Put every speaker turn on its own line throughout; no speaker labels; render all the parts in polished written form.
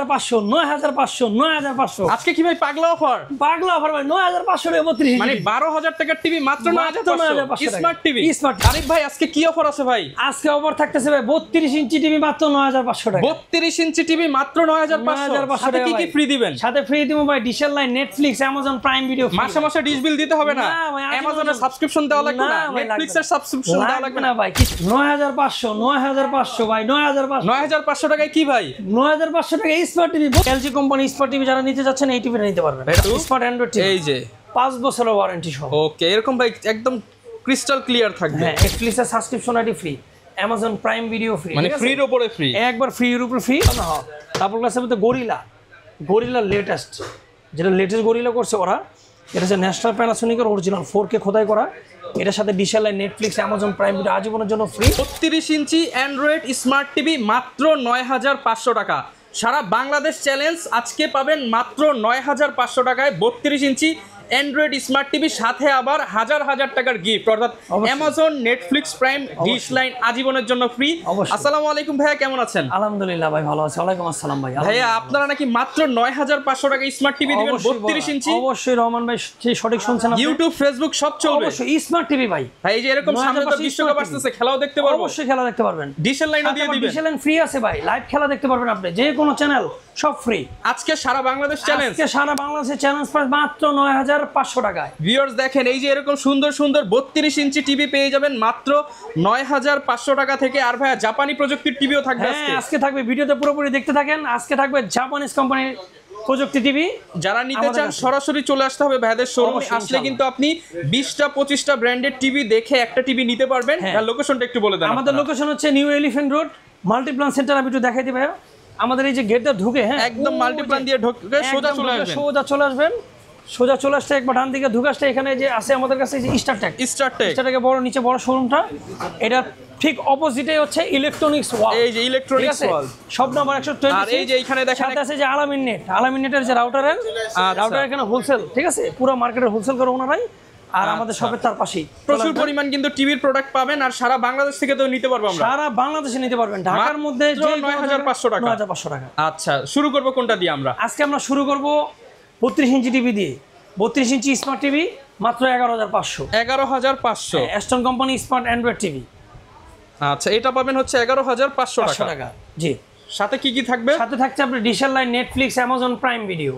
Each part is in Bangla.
9500 9500 9500
আজকে কি ভাই পাগলা অফার
ভাই 9500 এর 32
মানে 12000 টাকার টিভি মাত্র 9500 স্মার্ট টিভি আরিফ ভাই আজকে কি অফার আছে ভাই?
আজকে অফার থাকতেছে ভাই 32 ইঞ্চি টিভি মাত্র 9500 টাকা
32 ইঞ্চি টিভি মাত্র 9500 সাথে কি ফ্রি দিবেন?
সাথে ফ্রি দিব ভাই ডিশেল line Netflix Amazon Prime video
মাসে মাসে ডিশ বিল দিতে হবে না অ্যামাজনের সাবস্ক্রিপশন দেওয়া লাগবে না নেটফ্লিক্সের সাবস্ক্রিপশন দেওয়া লাগবে না
ভাই 9500 ভাই
9500 টাকায় কি ভাই
9500 টাকা smart TV LG company smart TV যারা নিতে যাচ্ছেন এই টিভিটা নিতে পারবেন স্মার্ট অ্যান্ড্রয়েড টিভি
এই যে
5 বছরের ওয়ারেন্টি সহ
ওকে এরকম ভাই একদম ক্রিস্টাল ক্লিয়ার থাকবে
হ্যাঁ নেটফ্লিক্সের subscription ID free Amazon Prime video free
মানে ফ্রির উপরে ফ্রি
একবার ফ্রির উপরে ফ্রি না তারপর ক্লাসের মধ্যে গরিলা লেটেস্ট যেটা লেটেস্ট গরিলা করছে ওরা এটা হচ্ছে ন্যাশনাল প্যানাসোনিকের অরিজিনাল 4K খোদাই করা এটার সাথে ডিশেল line Netflix Amazon Prime video আজীবনের জন্য free
32 inch Android smart TV মাত্র 9500 টাকা সারা বাংলাদেশ চ্যালেঞ্জ আজকে পাবেন মাত্র 9500 টাকায় 32 ইঞ্চি অ্যান্ড্রয়েড স্মার্ট টিভি সাথে আবার হাজার হাজার টাকার গিফট অর্থাৎ Amazon Netflix Prime dish line আজীবনের জন্য ফ্রি আসসালামু আলাইকুম ভাইয়া কেমন আছেন?
আলহামদুলিল্লাহ ভাই ভালো আছি ওয়ালাইকুম আসসালাম ভাই
ভাইয়া আপনারা নাকি মাত্র 9500 টাকা স্মার্ট টিভি দিবেন 32 ইঞ্চি
অবশ্যই রহমান ভাই সঠিক শুনছেন আপনি
ইউটিউব ফেসবুক সব চলবে
অবশ্যই স্মার্ট টিভি ভাই
ভাই এই যে এরকম সামনে তো বিশ্বকাপ আসছে খেলাও দেখতে পারবো
অবশ্যই খেলা দেখতে পারবেন
ডিশেল লাইনও দিয়ে দিবেন
ডিশেল লাইন ফ্রি আছে ভাই লাইভ খেলা দেখতে পারবেন আপনি যে কোনো চ্যানেল সব ফ্রি
আজকে সারা বাংলাদেশ চ্যালেঞ্জ
আজকে সারা বাংলাদেশের চ্যালেঞ্জ প্রাইস মাত্র 9500 টাকায়
ভিউয়ার্স দেখেন এই যে এরকম সুন্দর সুন্দর 32 ইঞ্চি টিভি পেয়ে যাবেন মাত্র 9500 টাকা থেকে আর ভাইয়া জাপানি প্রযুক্তির টিভিও থাকবে
আজকে থাকবে ভিডিওতে পুরোপুরি দেখতে থাকেন আজকে থাকবে জাপানিজ কোম্পানির প্রযুক্তি টিভি
যারা নিতে চান সরাসরি চলে আসতে হবে ভাইদের শোরুমে আসলে কিন্তু আপনি 20টা 25টা ব্র্যান্ডের টিভি দেখে একটা টিভি নিতে পারবেন আর লোকেশনটা একটু বলে দেন
আমাদের লোকেশন হচ্ছে new elephant road Multiplan centre আমি একটু দেখাই দিই ভাইয়া আমাদের এই যে গেটটা ঢুকে হ্যাঁ
একদম মাল্টিপ্লান দিয়ে ঢুকে সোজা
চলে আসবে একবার ডান দিকে ঢুকে আসলে এখানে যে আছে আমাদের কাছে যে স্টারটেক বড় নিচে বড় শোরুমটা এটা ঠিক অপোজিটে হচ্ছে ইলেকট্রনিক্স ওয়াল
এই যে ইলেকট্রনিক্স ওয়াল
সব নাম্বার 120
আর এই যে এখানে দেখেন
সাথে আছে যে আলামিনেটের যে রাউটার এখানে হোলসেল ঠিক আছে পুরো মার্কেটের হোলসেল করে ওনারাই আর আমাদের শপের তার পাশেই
প্রচুর পরিমাণ কিন্তু টিভির প্রোডাক্ট পাবেন আর সারা বাংলাদেশ থেকে তো নিতে পারবো আমরা
সারা বাংলাদেশে নিতে পারবেন ঢাকার মধ্যে যে
9500 টাকা
9500 টাকা
আচ্ছা শুরু করব কোনটা দিয়ে আমরা
আজকে আমরা শুরু করব 32 ইঞ্চি টিভি দিয়ে 32 ইঞ্চি স্মার্ট টিভি মাত্র 11500 Aston company smart Android TV
আচ্ছা এটা পাবেন হচ্ছে 11500 টাকা
জি
সাথে কি কি থাকবে
সাথে থাকছে আপনার ডিশেল line Netflix Amazon Prime video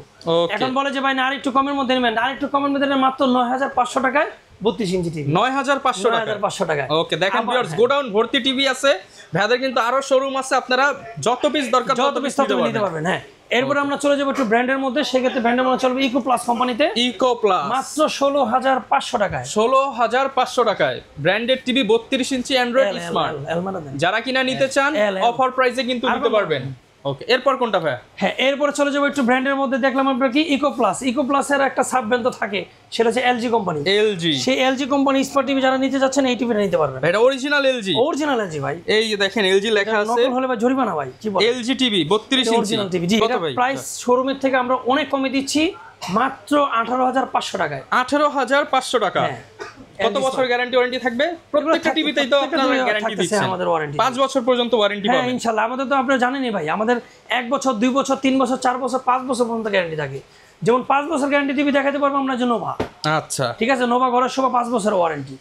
এখন বলে যে ভাই না আরেকটু কমের মধ্যে নেবেন আরেকটু কমের মধ্যে নেবেন মাত্র 9500 টাকায় 32 ইঞ্চি টিভি
9500 টাকা ওকে দেখেন ভিউয়ার্স গোডাউন ভর্তি টিভি আছে ভাইদের কিন্তু আরো শোরুম আছে আপনারা যত পিস দরকার তত পিস নিতে পারবেন
হ্যাঁ এরপর আমরা চলে যাব একটু ব্র্যান্ডের মধ্যে সেক্ষেত্রে ব্র্যান্ডের মধ্যে চলবে ইকো প্লাস কোম্পানিতে
ইকো প্লাস
মাত্র 16500 টাকায়
16500 টাকায় branded TV 32 inch Android smart যারা কিনা নিতে চান অফার প্রাইসে কিন্তু নিতে পারবেন ওকে এরপর কোনটা ভাই
হ্যাঁ এরপর চলে যাব একটু ব্র্যান্ডের মধ্যে দেখলাম আমরা কি ইকো প্লাস এর একটা সাব ব্র্যান্ড তো থাকে সেটা হচ্ছে এলজি কোম্পানি সেই এলজি কোম্পানি স্মার্ট টিভি যারা নিতে যাচ্ছেন এই টিভিটা নিতে পারবেন
এটা অরিজিনাল এলজি ভাই এই যে দেখেন এলজি লেখা আছে
নকল হলে ভাই জরিমানা ভাই কি বল
এলজি টিভি 32 ইঞ্চি
টিভি জি এটা প্রাইস শোরুমের থেকে আমরা অনেক কমে দিচ্ছি মাত্র 18500 টাকায়
18500 টাকা কত বছর গ্যারান্টি ওয়ারেন্টি থাকবে প্রত্যেকটা টিভিতেই তো আপনারা গ্যারান্টি দিচ্ছেন
আমাদের ওয়ারেন্টি
5 বছর পর্যন্ত ওয়ারেন্টি পাবেন
হ্যাঁ ইনশাআল্লাহ আমাদের তো আপনারা জানেনই ভাই আমাদের 1 বছর 2 বছর 3 বছর 4 বছর 5 বছর পর্যন্ত গ্যারান্টি থাকে যেমন 5 বছর গ্যারান্টি টিভি দেখাতে পারবো আমরা যে নোভা
আচ্ছা
ঠিক আছে নোভা ঘরের শোভা 5 বছরের ওয়ারেন্টি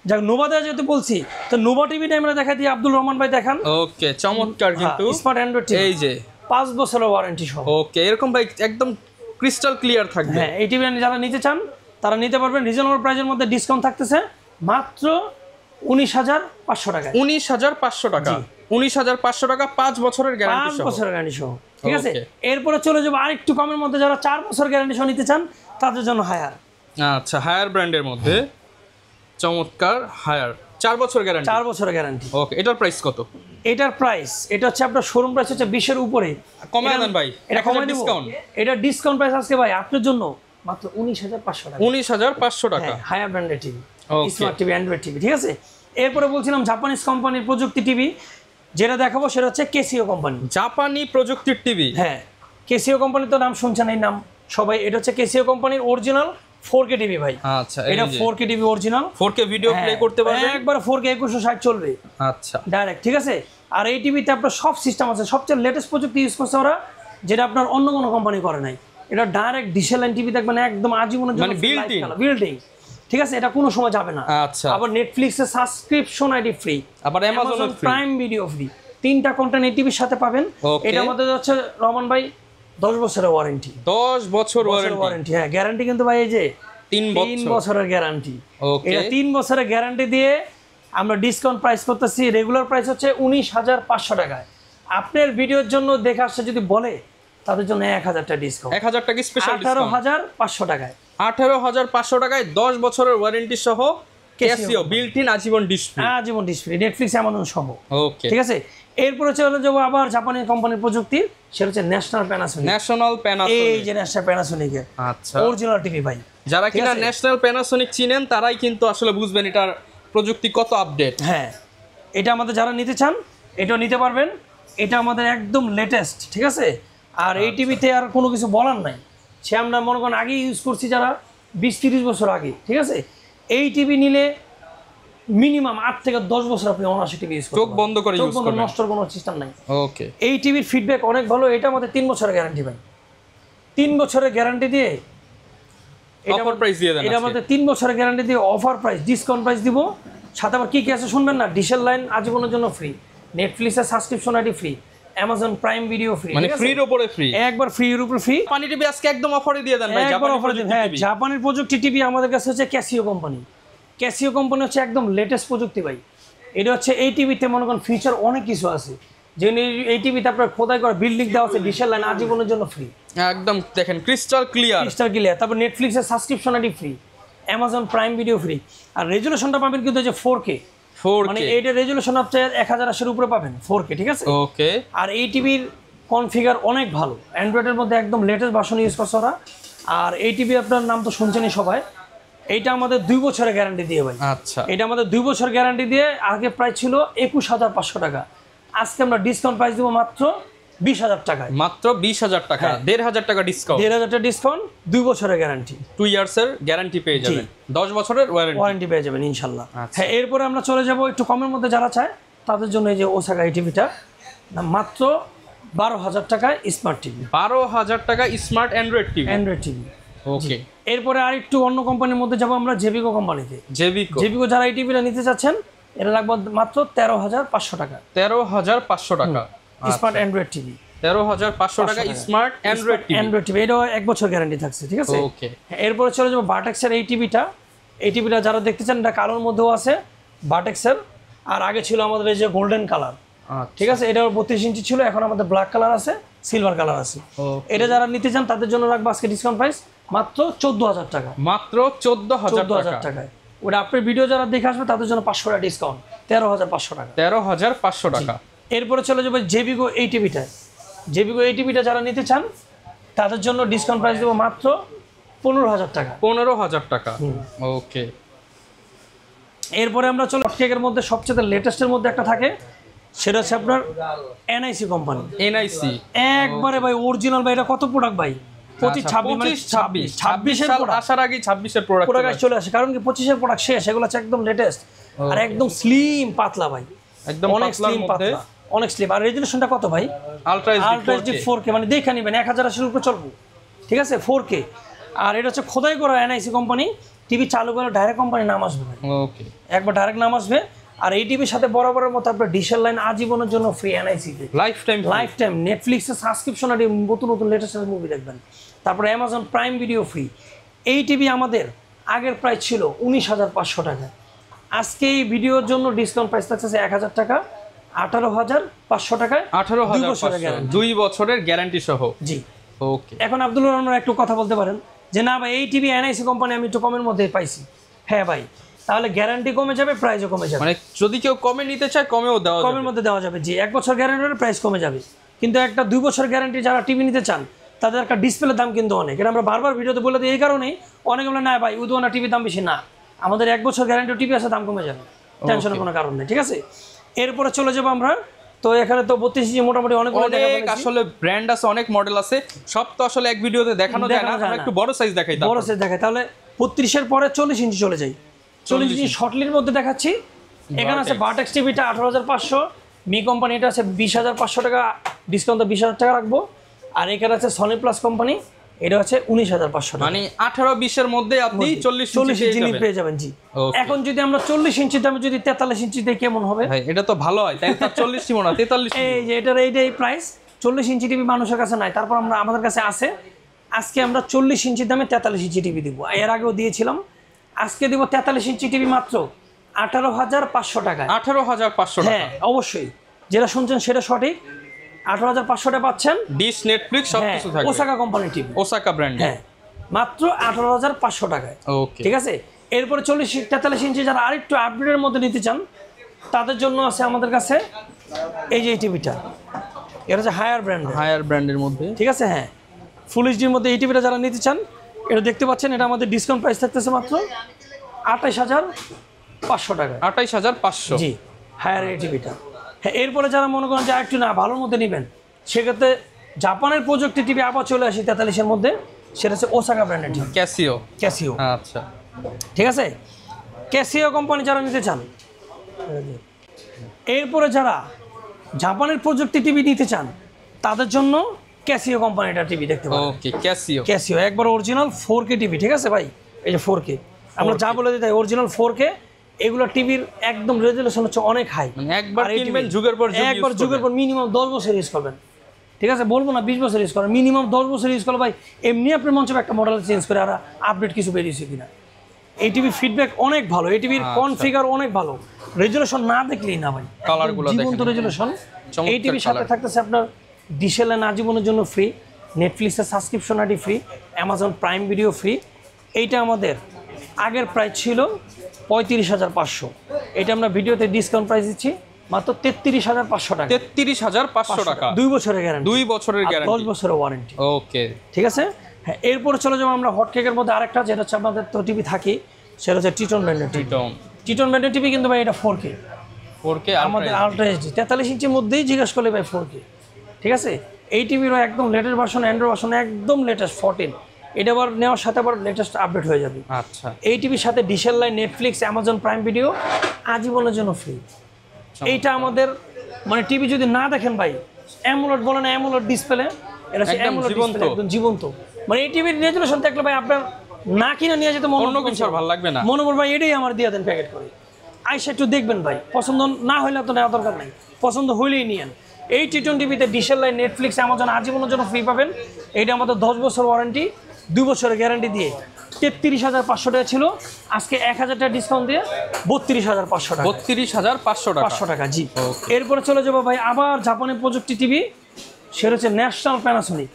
যাক নোভা দেওয়া যেহেতু বলছি তো নোভা টিভিটা আমরা দেখাই দিই আব্দুল রহমান ভাই দেখান
ওকে চমৎকার কিন্তু
স্মার্ট অ্যান্ড্রয়েড টিভি এই যে 5 বছরের ওয়ারেন্টি সহ
ওকে এরকম ভাই একদম ক্রিস্টাল ক্লিয়ার থাকবে
হ্যাঁ এই টিভি যারা নিতে চান তারা নিতে পারবেন রিজনেবল প্রাইসের মধ্যে ডিসকাউন্ট থাকতেছে মাত্র 19500 টাকা
19500 টাকা 19500 টাকা 5 বছরের গ্যারান্টি সহ
5 বছরের গ্যারান্টি সহ ঠিক আছে এরপরে চলে যাব আরেকটু কমের মধ্যে যারা 4 বছর গ্যারান্টি সহ নিতে চান তাদের জন্য হায়ার
আচ্ছা হায়ার ব্র্যান্ডের মধ্যে চমৎকার হায়ার 4 বছর গ্যারান্টি
4 বছরের গ্যারান্টি
ওকে এটার প্রাইস কত
এটার প্রাইস এটা হচ্ছে আপনার শোরুম প্রাইস হচ্ছে 20 এর উপরে
কমায় দেন ভাই
এটা কমায় ডিসকাউন্ট এটা ডিসকাউন্ট প্রাইস আজকে ভাই আপনার জন্য মাত্র 19500 টাকা
19500 টাকা
হায়ার ব্র্যান্ডের TV smart TV Android TV ঠিক আছে এরপরে বলছিলাম জাপানিজ কোম্পানির প্রযুক্তি টিভি যেটা দেখাবো সেটা হচ্ছে কেসিও কোম্পানি
জাপানি প্রযুক্তির টিভি
হ্যাঁ কেসিও কোম্পানির তো নাম শুনছেন এই নাম সবাই এটা হচ্ছে কেসিও কোম্পানির অরিজিনাল 4K টিভি ভাই
আচ্ছা
এটা 4K TV original
4K video play করতে পারবেন
একবার 4K 2160 চলবে
আচ্ছা
ডাইরেক্ট ঠিক আছে আর এই টিভিতে আপনার সব সিস্টেম আছে সবচেয়ে লেটেস্ট প্রযুক্তি ইউজ করছে ওরা যেটা আপনার অন্য কোনো কোম্পানি করে নাই। এটা ডাইরেক্ট ডিসেল লাইন টিভি দেখবেন একদম আজীবনের জন্য বিল্ডিং, ঠিক আছে, এটা কোনো সময় যাবে না।
আচ্ছা,
আবার নেটফ্লিক্সের সাবস্ক্রিপশন আইডি ফ্রি,
আবার অ্যামাজন
প্রাইম ভিডিও ফ্রি, 3টা কন্টেন্ট এই টিভির সাথে পাবেন। এটা আমাদের হচ্ছে রহমান ভাই 10 বছরের ওয়ারেন্টি।
10 বছর
ওয়ারেন্টি, হ্যাঁ গ্যারান্টি কিন্তু ভাই এই যে 3 বছরের গ্যারান্টি। এটা 3 বছরের গ্যারান্টি দিয়ে আমরা ডিসকাউন্ট প্রাইস করতেছি। রেগুলার প্রাইস হচ্ছে 19,500 টাকায়। আপনার ভিডিওর জন্য দেখে আসছে যদি বলে তাদের জন্য 1000 টাকা ডিসকাউন্ট,
1000 টাকা স্পেশাল ডিসকাউন্ট,
18,500 টাকায়,
18,500 টাকায় 10 বছরের ওয়ারেন্টি সহ ক্যাসিও বিল্ট ইন আজীবন ডিসপ্লে, নেটফ্লিক্স অ্যামাজন সহ। ওকে, ঠিক আছে। এরপরে চলে যাবো আবার জাপানি কোম্পানির প্রযুক্তির, সেটা হচ্ছে ন্যাশনাল প্যানাসোনিক। এই যে ন্যাশনাল প্যানাসোনিকের আচ্ছা
অরিজিনাল টিভি ভাই,
যারা কিনা ন্যাশনাল প্যানাসোনিক চিনেন তারাই কিন্তু আসলে বুঝবেন এটার প্রযুক্তি কত আপডেট।
হ্যাঁ, এটা আমাদের যারা নিতে চান এটাও নিতে পারবেন। এটা আমাদের একদম লেটেস্ট, ঠিক আছে। আর এই টিভিতে আর কোনো কিছু বলার নাই, সে আমরা মনে করেন আগে ইউজ করছি যারা 20-30 বছর আগে, ঠিক আছে। এই টিভি নিলে মিনিমাম 8 থেকে 10 বছর আপনি অনায়াসে টিভি ইউজ করতে
চোখ বন্ধ করে ইউজ করবেন,
নষ্টর কোনো সিস্টেম নাই।
ওকে,
এই টিভির ফিডব্যাক অনেক ভালো। এটা আমাদের 3 বছরের গ্যারান্টি ভাই, 3 বছরের গ্যারান্টি দিয়ে
অফার প্রাইস দিয়ে দেন।
এটা আমাদের 3 বছরের গ্যারান্টি দিয়ে অফার প্রাইস, ডিসকাউন্ট প্রাইস দিব। সাথে আবার কি কি আছে শুনবেন না, ডিশেল লাইন আজীবনের জন্য ফ্রি, নেটফ্লিক্সের subscription ID free, Amazon Prime video free,
মানে ফ্রির উপরে ফ্রি,
একবার ফ্রির উপরে ফ্রি।
জাপানি টিভি আজকে একদম অফারে দিয়ে দেন ভাই,
জাপানি অফারে দেন। হ্যাঁ, জাপানের প্রযুক্তি টিভি আমাদের কাছে হচ্ছে ক্যাসিও কোম্পানি। ক্যাসিও কোম্পানি হচ্ছে একদম লেটেস্ট প্রযুক্তি ভাই। এটা হচ্ছে এই টিভিতে মনে করেন ফিচার অনেক কিছু আছে, যে এই টিভিতে আপনার খোদাই করা বিল্ডিং দেওয়া আছে, ডিশেল লাইন আজীবনের জন্য ফ্রি,
একদম দেখেন ক্রিস্টাল ক্লিয়ার।
তারপর নেটফ্লিক্সের subscription ID free, Amazon Prime video free. আর রেজুলেশনটা পাবেন কিন্তু যে 4K, মানে এইটা রেজুলেশন আপনি 1080 উপরে পাবেন 4K, ঠিক আছে।
ওকে,
আর এই টিভির কনফিগার অনেক ভালো, অ্যান্ড্রয়েডের মধ্যে একদম লেটেস্ট ভার্সন ইউজ করছে ওরা। আর এই টিভি আপনার নাম তো শুনছেনই সবাই। এইটা আমাদের 2 বছরের গ্যারান্টি দিয়ে ভাই।
আচ্ছা,
এটা আমাদের 2 বছর গ্যারান্টি দিয়ে, আগে প্রাইস ছিল 21,500 টাকা, আজকে আমরা ডিসকাউন্ট প্রাইস দিব মাত্র 20,000 টাকায়।
মাত্র 20,000 টাকা, 1,500 টাকা ডিসকাউন্ট,
1,500 টাকা ডিসকাউন্ট, 2 বছরের গ্যারান্টি,
2 ইয়ার্সের গ্যারান্টি পেয়ে যাবেন, 10 বছরের ওয়ারেন্টি
পেয়ে যাবেন ইনশাআল্লাহ। হ্যাঁ, এরপরে আমরা চলে যাব একটু কমের মধ্যে, যারা চায় তাদের জন্য এই যে ওসাকা এই টিভিটা মাত্র 12,000 টাকায় স্মার্ট টিভি,
12,000 টাকা স্মার্ট অ্যান্ড্রয়েড টিভি। ওকে,
এরপরে আর একটু অন্য কোম্পানির মধ্যে যাব আমরা, জেবিকো কোম্পানিতে। জেবিকো যারা এই টিভিটা নিতে চাচ্ছেন, এটা লাগবে মাত্র 13,500 টাকা,
13,500 টাকা
স্মার্ট অ্যান্ড্রয়েড টিভি,
13,500 টাকা স্মার্ট অ্যান্ড্রয়েড
টিভি। এটাও 1 বছর গ্যারান্টি থাকছে, ঠিক আছে।
ওকে,
এরপরে চলে যাবো বাটেক্সের এই টিভিটা। এই টিভিটা যারা দেখতে চান, এটা কালোর মধ্যেও আছে বাটেক্সের, আর আগে ছিল আমাদের এই যে গোল্ডেন কালার, ঠিক আছে। এটা 32 ইঞ্চি ছিল, এখন আমাদের ব্ল্যাক কালার আছে, সিলভার কালার আছে। এটা যারা নিতে চান তাদের জন্য রাখবো আজকে ডিসকাউন্ট প্রাইস মাত্র 14,000 টাকা,
মাত্র 14,000
টাকায়। ওটা আপনার ভিডিও যারা দেখে আসবে তাদের জন্য 500 টাকা ডিসকাউন্ট, 13,500 টাকা,
13,500 টাকা।
এরপরে চলে যাবে জেবিকো এই টিভিটা। জেবিকো এই টিভিটা যারা নিতে চান তাদের জন্য ডিসকাউন্ট প্রাইস দেবো মাত্র 15,000 টাকা,
15,000 টাকা। ওকে,
এরপরে আমরা চলে কেকের মধ্যে সবচেয়ে লেটেস্টের মধ্যে একটা থাকে, সেটা হচ্ছে আপনার এনআইসি কোম্পানি।
এনআইসি
একবারে ভাই অরিজিনাল ভাই। এটা কত প্রোডাক্ট ভাই? 25-26
আসার আগে 26-এর প্রোডাক্ট
চলে আসে, কারণ কি 25-এর প্রোডাক্ট শেষ, এগুলো হচ্ছে একদম লেটেস্ট আর একদম স্লিম পাতলা ভাই,
একদম
অনেক স্লিম পাতলা, অনেক স্লিম। আর রেজুলেশনটা কত ভাই?
আলট্রা
এইচডি 4K, মানে দেখে নেবেন 1080 উপরে চলবে, ঠিক আছে, 4K। আর এটা হচ্ছে খোদাই করা এনআইসি কোম্পানি। টিভি চালু করে ডাইরেক্ট কোম্পানি নাম আসবে ভাই, ওকে, একবার ডাইরেক্ট নাম আসবে। আর এই টিভির সাথে বরাবরের মতো আপনার ডিশেল লাইন আজীবনের জন্য ফ্রি, এনআইসিতে লাইফ টাইম নেটফ্লিক্সের সাবস্ক্রিপশন আর নতুন নতুন লেটেস্ট মুভি দেখবেন। তারপরে অ্যামাজন প্রাইম ভিডিও ফ্রি। এই টিভি আমাদের আগের প্রাইস ছিল 19,500 টাকা, আজকে এই ভিডিওর জন্য ডিসকাউন্ট প্রাইস থাকছে 1,000 টাকা, 18,500 টাকায়
2 বছরের গ্যারান্টি সহ।
জি,
ওকে।
এখন আব্দুল রহমান একটু কথা বলতে পারেন যে না ভাই এই টিভি এনআইসি কোম্পানি আমি একটু কমের মধ্যে পাইছি। হ্যাঁ ভাই, তাহলে গ্যারান্টি কমে যাবে, প্রাইসও কমে যাবে।
মানে যদি কেউ কমে নিতে চায় কমেও দেওয়া যাবে,
কমের মধ্যে দেওয়া যাবে। জি, 1 বছর গ্যারান্টির প্রাইস কমে যাবে, কিন্তু একটা 2 বছর গ্যারান্টি যারা টিভি নিতে চান তাদের একটা ডিসপ্লের দাম কিন্তু অনেক। এটা আমরা বারবার ভিডিওতে বলে দিই, এই কারণেই অনেকে বলে না ভাই উদুয়ানা টিভির দাম বেশি। না, আমাদের 1 বছর গ্যারান্টি টিভি আছে, দাম কমে যাবে, টেনশনের কোনো কারণ নেই, ঠিক আছে। এরপরে চলে যাবো আমরা, তো এখানে তো 32 ইঞ্চি মোটামুটি অনেক
আসলে ব্র্যান্ড আছে, অনেক মডেল আছে, সব তো আসলে এক ভিডিওতে দেখানো যায় না। আমরা একটু বড় সাইজ দেখাই,
বড় সাইজ দেখাই। তাহলে 32-এর পরে 40 ইঞ্চি চলে যাই। 40 ইঞ্চি শর্টলির মধ্যে দেখাচ্ছি। এখানে আছে বাটেক্স টিভিটা 18,500, মি কোম্পানি, এটা আছে 20,500 টাকা, ডিসকাউন্ট তো 20,000 টাকা রাখবো। আর এখানে আছে সনি প্লাস কোম্পানি, এটা হচ্ছে 19,500 টাকা।
মানে 18-20 মধ্যে আপনি 40
ইঞ্চি পেয়ে যাবেন জি। এখন যদি আমরা 40 ইঞ্চি দামে যদি 43 ইঞ্চি দেই কেমন হবে
ভাই? এটা তো ভালো হয়, তাই 40 নিব না 43।
এই যে এটার এইটাই প্রাইস। 40 ইঞ্চি টিভি মানুষের কাছে নাই, তারপর আমাদের কাছে আছে। আজকে আমরা 40 ইঞ্চি দামে 43 ইঞ্চি টিভি দিব, এর আগেও দিয়েছিলাম। আজকে দিব 43 ইঞ্চি টিভি মাত্র 18,500 টাকায়।
18,500 টাকা।
হ্যাঁ অবশ্যই, যেটা শুনছেন সেটা সঠিক। 18,500 টাকা পাচ্ছেন,
ডিশ, নেটফ্লিক্স সবকিছু থাকবে।
ওসাকা কোম্পানির টিভি,
ওসাকা ব্র্যান্ড।
হ্যাঁ মাত্র 18,500 টাকায়।
ওকে,
ঠিক আছে। এরপরে 43 ইঞ্চি যারা আরেকটু আপডেটের মধ্যে নিতে চান তাদের জন্য আছে আমাদের কাছে এই যে এই টিভিটা। এটা হচ্ছে হায়ার
ব্র্যান্ডের মধ্যে।
ঠিক আছে, হ্যাঁ ফুল এইচডির মধ্যে এই টিভিটা যারা নিতে চান, এটা দেখতে পাচ্ছেন, এটা আমাদের ডিসকাউন্ট প্রাইস থাকতেছে মাত্র 28,500 টাকা।
28,500
জি, হায়ার এই টিভিটা। হ্যাঁ, এরপরে যারা মনে করেন যে একটু না ভালোর মধ্যে নেবেন, সেক্ষেত্রে জাপানের প্রযুক্তি টিভি আবার চলে আসি 43-এর মধ্যে, সেটা হচ্ছে ওসাকা ব্র্যান্ডের টিভি, ক্যাসিও।
আচ্ছা,
ঠিক আছে, ক্যাসিও কোম্পানি যারা নিতে চান। এরপরে যারা জাপানের প্রযুক্তি টিভি নিতে চান তাদের জন্য ক্যাসিও কোম্পানিটা টিভি দেখতে পাবেন।
ওকে, ক্যাসিও
একবার অরিজিনাল 4K টিভি। ঠিক আছে ভাই, এই যে 4K আমরা যা বলে দিই অরিজিনাল 4K, এগুলো টিভির একদম রেজুলেশন হচ্ছে অনেক হাই।
মানে একবার কিনবেন যুগের পর
মিনিমাম 10 বছর ইউজ করবেন। ঠিক আছে, বলবো না 20 বছর ইউজ করেন, মিনিমাম 10 বছর ইউজ করলে ভাই এমনি আপনি মঞ্চে একটা মডেল চেঞ্জ করে আর আপডেট কিছু বেরিয়েছে কিনা। এই টিভির ফিডব্যাক অনেক ভালো, এই টিভির কনফিগার অনেক ভালো, রেজুলেশন না দেখলেই না ভাই,
কালারগুলো দেখেন,
জীবন্ত রেজুলেশন। এই টিভির সাথে থাকতেছে আপনার ডিশেলেন আজীবনের জন্য ফ্রি, নেটফ্লিক্সের subscription ID free, Amazon Prime video free. এইটা আমাদের আগের প্রাইস ছিল 35,500, এটা আমরা ভিডিওতে ডিসকাউন্ট প্রাইস দিচ্ছি মাত্র 33,500 টাকা।
33,500 টাকা,
2 বছরের গ্যারান্টি,
2 বছরের গ্যারান্টি,
10 বছরের ওয়ারেন্টি।
ওকে,
ঠিক আছে। হ্যাঁ, এরপরে চলে যাবো আমরা হট কেকের মধ্যে আরেকটা, যেটা হচ্ছে আমাদের তো টিভি থাকি, সেটা হচ্ছে টিটন ব্র্যান্ডের টিভি, কিন্তু ভাই এটা 4K আমাদের আলট্রা এইচডি 43 ইঞ্চির মধ্যেই জিজ্ঞেস করলে ভাই 4K। ঠিক আছে, এই টিভিরও একদম লেটেস্ট ভার্সন, অ্যান্ড্রয়েড ভার্সন একদম লেটেস্ট 14, এটা আবার নেওয়ার সাথে আবার লেটেস্ট আপডেট হয়ে যাবে।
আচ্ছা,
এই টিভির সাথে ডিশেল line, Netflix, Amazon Prime video আজীবনের জন্য ফ্রি। এইটা আমাদের মানে টিভি যদি না দেখেন ভাই, অ্যামোলেড বলে না, অ্যামোলেড ডিসপ্লে, এটা হচ্ছে অ্যামোলেড ডিসপ্লে, একদম জীবন্ত। মানে এই টিভির রেজুলেশন দেখলে ভাই আপনার না কিনে নিয়ে যেতে
অন্য কিছু আর ভালো লাগবে না,
মনে বল ভাই এটাই আমার দিয়ে দেন প্যাকেট করে, আইসা একটু দেখবেন ভাই, পছন্দ না হইলে তো নেওয়া দরকার নাই, পছন্দ হইলেই নিয়েন। এই টিটন টিভিতে ডিশেল লাইন, নেটফ্লিক্স, অ্যামাজন আজীবনের জন্য ফ্রি পাবেন। এইটা আমাদের 10 বছর ওয়ারেন্টি, 2 বছরের গ্যারান্টি দিয়ে 33,500 টাকা ছিল, আজকে 1,000 টাকা ডিসকাউন্ট দিয়ে 32,500 টাকা।
32,500
টাকা জি। এরপরে চলে যাবো ভাই আবার জাপানের প্রযুক্তি টিভি, সেটা হচ্ছে ন্যাশনাল প্যানাসোনিক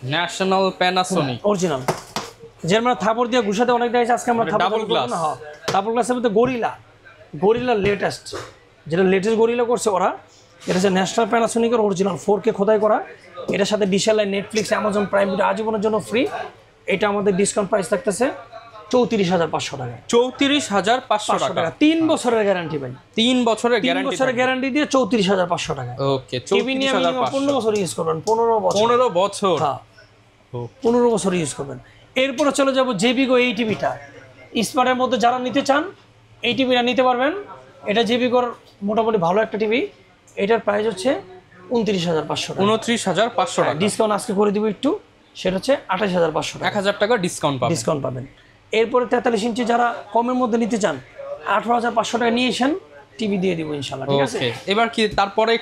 অরিজিনাল, যে আমরা থাপড় দিয়ে ঘুষাতে অনেক দেখেছি, আজকে আমরা ডাবল গ্লাসের মধ্যে গরিলা লেটেস্ট, যেটা লেটেস্ট গরিলা করছে ওরা, এটা হচ্ছে ন্যাশনাল প্যানাসোনিকের অরিজিনাল 4K খোদাই করা। এটার সাথে ডিশেল line, Netflix, Amazon Prime video আজীবনের জন্য ফ্রি। এটা আমাদের ডিসকাউন্ট প্রাইস থাকতেছে 34,500 টাকা।
34,500 টাকা,
3 বছরের গ্যারান্টি ভাই,
3 বছরের
গ্যারান্টি দিয়ে 34,500 টাকা।
ওকে,
15 বছর ইউজ করবেন, 15
বছর,
হ্যাঁ 15 বছর ইউজ করবেন। এরপরে চলে যাব জেবিগো এই টিভিটা, স্মার্টের মধ্যে যারা নিতে চান এই টিভিটা নিতে পারবেন। এটা জেবিগোর মোটামুটি ভালো একটা টিভি, এটার প্রাইস হচ্ছে 29,500 টাকা।
29,500 টাকা,
ডিসকাউন্ট আজকে করে দিব একটু, সেটা হচ্ছে 28,500 টাকা,
1,000 টাকা ডিসকাউন্ট পাবেন।
এরপরে 43 ইঞ্চি যারা কমের মধ্যে নিতে চান 18,500 টাকা নিয়ে এসেন, টিভি দিয়ে দিব ইনশাআল্লাহ। ঠিক আছে,
এবার কি তারপরে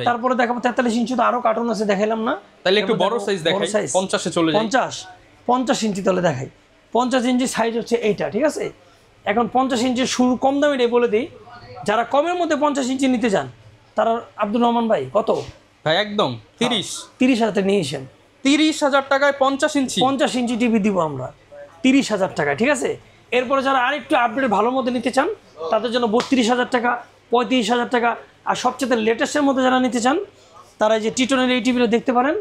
তারপরে দেখাবো 43 ইঞ্চি, তো আরো কার্টুন আছে দেখাইলাম না,
তাহলে একটু বড় সাইজ দেখাই, 50 এ চলে যাই।
50 ইঞ্চি তাহলে দেখাই। 50 ইঞ্চি সাইজ হচ্ছে এইটা। ঠিক আছে, এখন 50 ইঞ্চির শুরু কম দামে এটাই বলে দিই, যারা কমের মধ্যে 50 ইঞ্চি নিতে চান তারা আব্দুর রহমান ভাই কত
ভাই একদম
30,000 নিয়েছেন,
30,000 টাকায় 50
ইঞ্চি টিভি দিব আমরা 30,000 টাকায়। ঠিক আছে, এরপরে যারা আরেকটু আপডেট ভালো মধ্যে নিতে চান তাদের জন্য 32,000 টাকা, 35,000 টাকা। আর সবচেয়ে লেটেস্টের মধ্যে যারা নিতে চান তারা যে টিটনের এই টিভিটা দেখতে পারেন,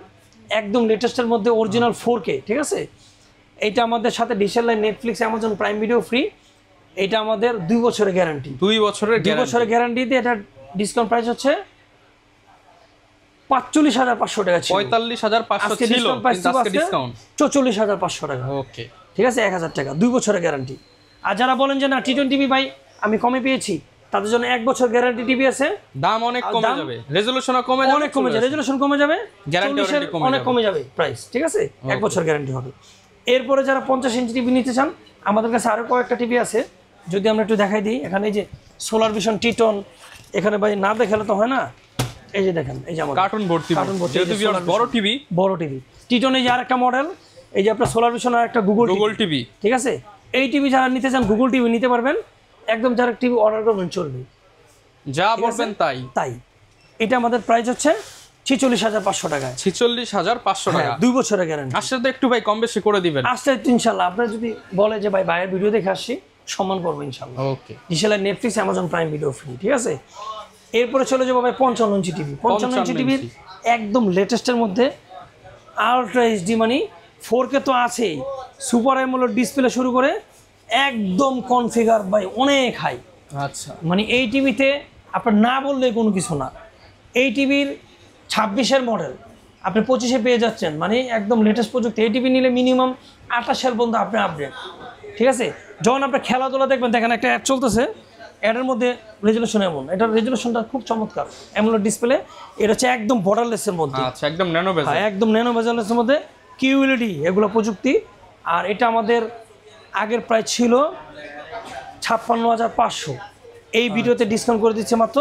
একদম লেটেস্টের মধ্যে অরিজিনাল 4K। ঠিক আছে, এইটা আমাদের সাথে ডিশেল line, Netflix, Amazon Prime video free. এটা আমাদের 2 বছরের গ্যারান্টি,
2 বছরের
গ্যারান্টিতে এটা ডিসকাউন্ট প্রাইস হচ্ছে 45,500 টাকা ছিল,
45,500 ছিল, আজকে ডিসকাউন্ট
44,500 টাকা। ওকে, ঠিক আছে, 1,000 টাকা, 2 বছরের গ্যারান্টি। আর যারা বলেন যে না টি20 ভাই আমি কমে পেয়েছি, তাদের জন্য 1 বছর গ্যারান্টি টিভি আছে।
দাম অনেক কমে যাবে, রেজোলিউশনও কমে যাবে,
অনেক কমে যাবে, রেজোলিউশন কমে যাবে,
গ্যারান্টি
অনেক কমে যাবে প্রাইস, ঠিক আছে? 1 বছর গ্যারান্টি হবে। এরপরে যারা 50 ইঞ্চি টিভি নিতে চান, আমাদের কাছে আরো কয়েকটা টিভি আছে, যদি আমরা একটু দেখাই দিই। এখানে এই যে সোলার ভিশন টিটন, এখানে ভাই না দেখালে তো হয় না, এই যে দেখেন, এই যে আমাদের
কার্টুন ভর্তি, যেহেতু বড় টিভি,
বড় টিভি টিটন, এই যে আরেকটা মডেল, এই যে আপনার সোলার ভিশন আর একটা গুগল
টিভি,
ঠিক আছে? এই টিভি যারা নিতে চান গুগল টিভি নিতে পারবেন, একদম যারা টিভি অর্ডার করবেন চলবে,
যা বলবেন তাই।
এটা আমাদের প্রাইস হচ্ছে 46,500 টাকায়।
46,500 টাকা,
2 বছরের গ্যারান্টি।
আসলে তো একটু ভাই কম বেশি করে দিবেন।
আসলে ইনশাআল্লাহ আপনারা যদি বলে যে ভাই ভাইয়ের ভিডিও দেখে আসছি, সম্মান করবো ইনশাআল্লাহ।
ওকে,
ডিশেলার, Netflix, Amazon Prime video free, ঠিক আছে? এরপরে চলে যাবো ভাই 55 ইঞ্চি টিভি। 55 ইঞ্চি টিভির একদম লেটেস্টের মধ্যে আলট্রা এইচডি, মানে 4K তো আছেই, সুপার অ্যামোলেড ডিসপ্লে শুরু করে একদম কনফিগার ভাই অনেক হাই।
আচ্ছা,
মানে এই টিভিতে আপনার না বললে কোনো কিছু না। এই টিভির 26-এর মডেল আপনি 25-এ পেয়ে যাচ্ছেন, মানে একদম লেটেস্ট প্রযুক্তি। এই টিভি নিলে মিনিমাম 28 সাল পর্যন্ত আপনি আপডেট, ঠিক আছে? যখন আপনি খেলাধুলা দেখবেন, দেখেন একটা অ্যাড চলতেছে, অ্যাডের মধ্যে রেজুলেশন এমন, এটার রেজুলেশনটা খুব চমৎকার, অ্যামোলেড ডিসপ্লে। এটা হচ্ছে একদম বর্ডারলেসের মধ্যে,
আচ্ছা, একদম ন্যানো বেজেল,
একদম ন্যানো বেজেলের মধ্যে, কিউএলইডি এগুলো প্রযুক্তি। আর এটা আমাদের আগের প্রাইস ছিল 56,500, এই ভিডিওতে ডিসকাউন্ট করে দিচ্ছে মাত্র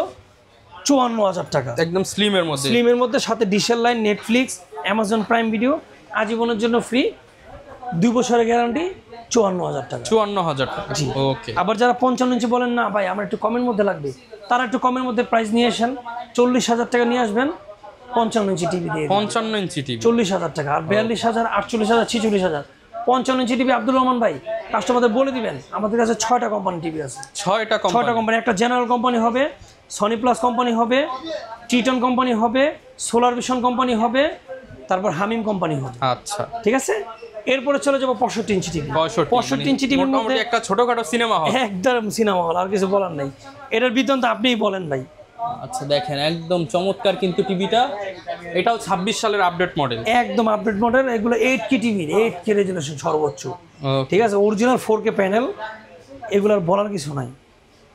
54,000 টাকা,
একদম স্লিমের মধ্যে,
সাথে ডিশের line, Netflix, Amazon Prime video আজীবনের জন্য ফ্রি, 2 বছরের গ্যারান্টি, 54,000 টাকা।
54,000 টাকা, ওকে।
আবার যারা 55 ইঞ্চি বলেন না ভাই আমার একটু কমের মধ্যে লাগবে, তারা একটু কমের মধ্যে প্রাইস নিয়ে আসেন, 40,000 টাকা নিয়ে আসবেন, 55 ইঞ্চি টিভি দিয়ে
55 ইঞ্চি টিভি
40,000 টাকা। আর 42,000, 48,000, 46,000, 55 ইঞ্চি টিভি আব্দুর রহমান ভাই কাস্টমারদের বলে দিবেন, আমাদের কাছে 6টা কোম্পানি টিভি আছে, 6টা কোম্পানি। একটা জেনারেল কোম্পানি হবে, সনি প্লাস কোম্পানি হবে, টিটন কোম্পানি হবে, সোলার ভিশন কোম্পানি হবে, তারপর হামিম কোম্পানি হবে।
আচ্ছা,
ঠিক আছে? এরপরে চলে যাবো 65 ইঞ্চি টিভি। 65 ইঞ্চি টিভির মধ্যে
একটা ছোটখাটো সিনেমা হল,
একদম সিনেমা হল, আর কিছু বলার নেই। এটার বিতন তো আপনিই বলেন ভাই।
আচ্ছা, দেখেন একদম চমৎকার কিন্তু টিভিটা, এটাও 26 সালের আপডেট মডেল,
একদম আপডেট মডেল। এগুলো 8K টিভি, 8K রেজুলেশন সর্বোচ্চ, ঠিক আছে? অরিজিনাল 4K প্যানেল, এগুলোর বলার কিছু নাই,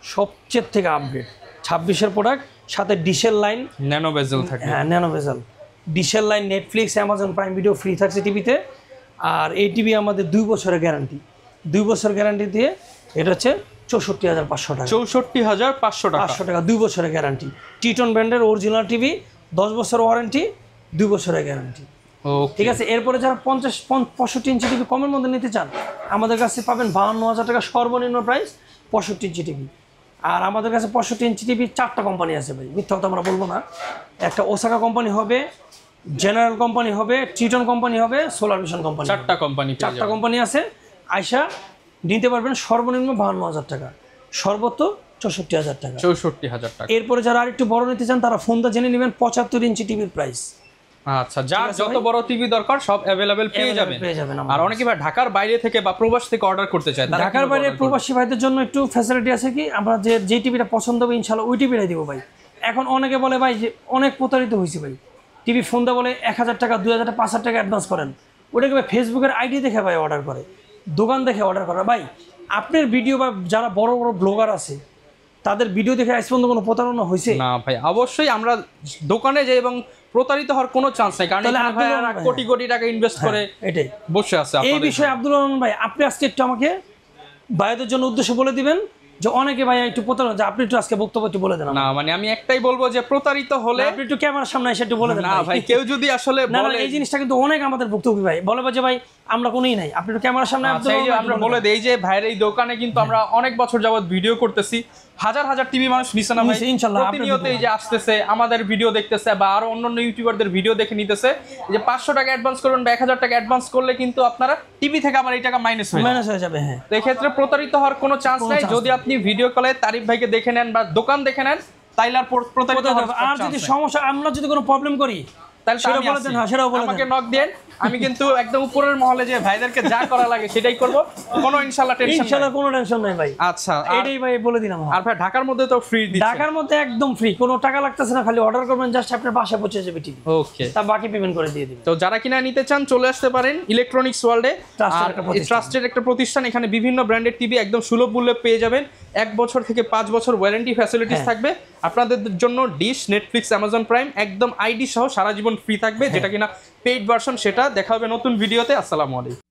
সবচেয়ে থেকে আপডেট 26-এর প্রোডাক্ট। সাথে ডিশের লাইন,
ন্যানো বেজেল থাকে,
হ্যাঁ ন্যানো বেজেল, ডিশের line, Netflix, Amazon Prime video free থাকছে টিভিতে। আর এই টিভি আমাদের 2 বছরের গ্যারান্টি, 2 বছর গ্যারান্টি দিয়ে এটা হচ্ছে 64,500 টাকা,
64,500 টাকা,
500 টাকা, 2 বছরের গ্যারান্টি। টিটন ব্র্যান্ডের অরিজিনাল টিভি, 10 বছর ওয়ারেন্টি, 2 বছরের গ্যারান্টি, ঠিক আছে? এরপরে যারা 65 ইঞ্চি টিভি কমের মধ্যে নিতে চান, আমাদের কাছে পাবেন 52,000 টাকা সর্বনিম্ন প্রাইস 65 ইঞ্চি টিভি। আর আমাদের কাছে 65 ইঞ্চি টিভি 4টা কোম্পানি আছে ভাই, মিথ্যা কথা আমরা বলবো না। একটা ওসাকা কোম্পানি হবে, জেনারেল কোম্পানি হবে, টিটন কোম্পানি হবে, সোলার ভিশন কোম্পানি,
4টা কোম্পানি
আছে। আয়সা নিতে পারবেন সর্বনিম্ন 52,000 টাকা, সর্বোচ্চ 64,000 টাকা,
64,000 টাকা।
এরপরে যারা আরেকটু বড় নিতে চান, তারা ফোনটা জেনে নেবেন 75 ইঞ্চি টিভির প্রাইস।
আচ্ছা, যার যত বড় টিভি দরকার সব অ্যাভেলেবেল পেয়ে যাবেন। আর অনেকে ভাই ঢাকার বাইরে থেকে বা প্রবাস থেকে অর্ডার করতে চায়,
ঢাকার বাইরে প্রবাসী ভাইদের জন্য একটু ফ্যাসিলিটি আছে কি, আমরা যে টিভিটা পছন্দ হবে ইনশাআল্লাহ ওই টিভিটাই দিব ভাই। এখন অনেকে বলে ভাই যে অনেক প্রতারিত হয়েছে ভাই, টিভি ফোন দিয়ে বলে 1,000 টাকা, 2,000 টাকা, 5,000 টাকা অ্যাডভান্স করেন, ওটাকে ভাই ফেসবুকের আইডি দেখে ভাই অর্ডার করে, দোকান দেখে অর্ডার করে। ভাই আপনার ভিডিও বা যারা বড় বড় ব্লগার আছে তাদের ভিডিও দেখে আজ পর্যন্ত কোনো প্রতারণা হয়েছে
না ভাই? অবশ্যই আমরা দোকানে যাই এবং প্রতারিত হওয়ার কোনো চান্স নাই, কারণ কোটি কোটি টাকা ইনভেস্ট করে
এটাই
বসে আছে।
এই বিষয়ে আব্দুল রহমান ভাই আপনি আজকে একটু আমাকে ভাইদের জন্য উদ্দেশ্য বলে দিবেন, যে অনেকে ভাই একটু প্রতারণা, যে আপনি একটু আজকে বক্তব্য একটু বলে দেন।
না মানে আমি একটাই বলবো যে প্রতারিত হলে
আপনি একটু ক্যামেরার সামনে এসে একটু বলে দেন।
না ভাই, কেউ যদি আসলে বলে,
এই জিনিসটা কিন্তু অনেক আমাদের ভুক্তভোগী ভাই বলে যে ভাই আমরা কোনোই নাই, আপনি একটু ক্যামেরার সামনে
আমরা বলে দেই যে ভাইয়ের এই দোকানে কিন্তু আমরা অনেক বছর যাবত ভিডিও করতেছি, হাজার হাজার টিভি মানুষ নিছে না ভাই,
ইনশাআল্লাহ
প্রতিনিয়ত এই যে আসতেছে আমাদের ভিডিও দেখতেছে বা আরো অন্যান্য ইউটিউবারদের ভিডিও দেখে নিতেছে, যে 500 টাকা অ্যাডভান্স করবেন বা 1,000 টাকা অ্যাডভান্স করলে কিন্তু আপনারা টিভি থেকে আমার এই টাকা মাইনাস হয়ে যাবে। হ্যাঁ, তো এই ক্ষেত্রে প্রতারিত হওয়ার কোনো চান্স নাই। যদি আপনি ভিডিও কলে তারিফ ভাইকে দেখে নেন বা দোকান দেখে নেন, তাইলে আর প্রতারিত হবে।
আর যদি সমস্যা, আমরা যদি কোনো প্রবলেম করি তাহলে সেটাও বলে দেন, সেটাও বলে দেন,
আমাকে নক দেন, আমি কিন্তু একদম উপরের মহলে যে ভাইদেরকে যা করা লাগে সেটাই করব, কোনো ইনশাআল্লাহ
কোনো টেনশন নাই ভাই।
আচ্ছা,
এটাই ভাই বলে দিলাম।
আর ভাই ঢাকার মধ্যে তো ফ্রি দিচ্ছেন?
ঢাকার মধ্যে একদম ফ্রি, কোনো টাকা লাগতেছে না, খালি অর্ডার করবেন, জাস্ট আপনার বাসায় পৌঁছে যাবে টিভি,
ওকে,
তা বাকি পেমেন্ট করে দিয়ে দিবেন।
তো যারা কিনা নিতে চান চলে আসতে পারেন ইলেকট্রনিক্স ওয়ার্ল্ডে, ট্রাস্টেড একটা প্রতিষ্ঠান। এখানে বিভিন্ন ব্র্যান্ডের টিভি একদম সুলভ মূল্যে পেয়ে যাবেন, 1 বছর থেকে 5 বছর ওয়ারেন্টি ফ্যাসিলিটিস থাকবে আপনাদের জন্য। ডিশ, নেটফ্লিক্স, অ্যামাজন প্রাইম একদম আইডি সহ সারা জীবন ফ্রি থাকবে, যেটা কিনা পেইড ভার্সন, সেটা দেখা হবে নতুন ভিডিওতে। আসসালামু আলাইকুম।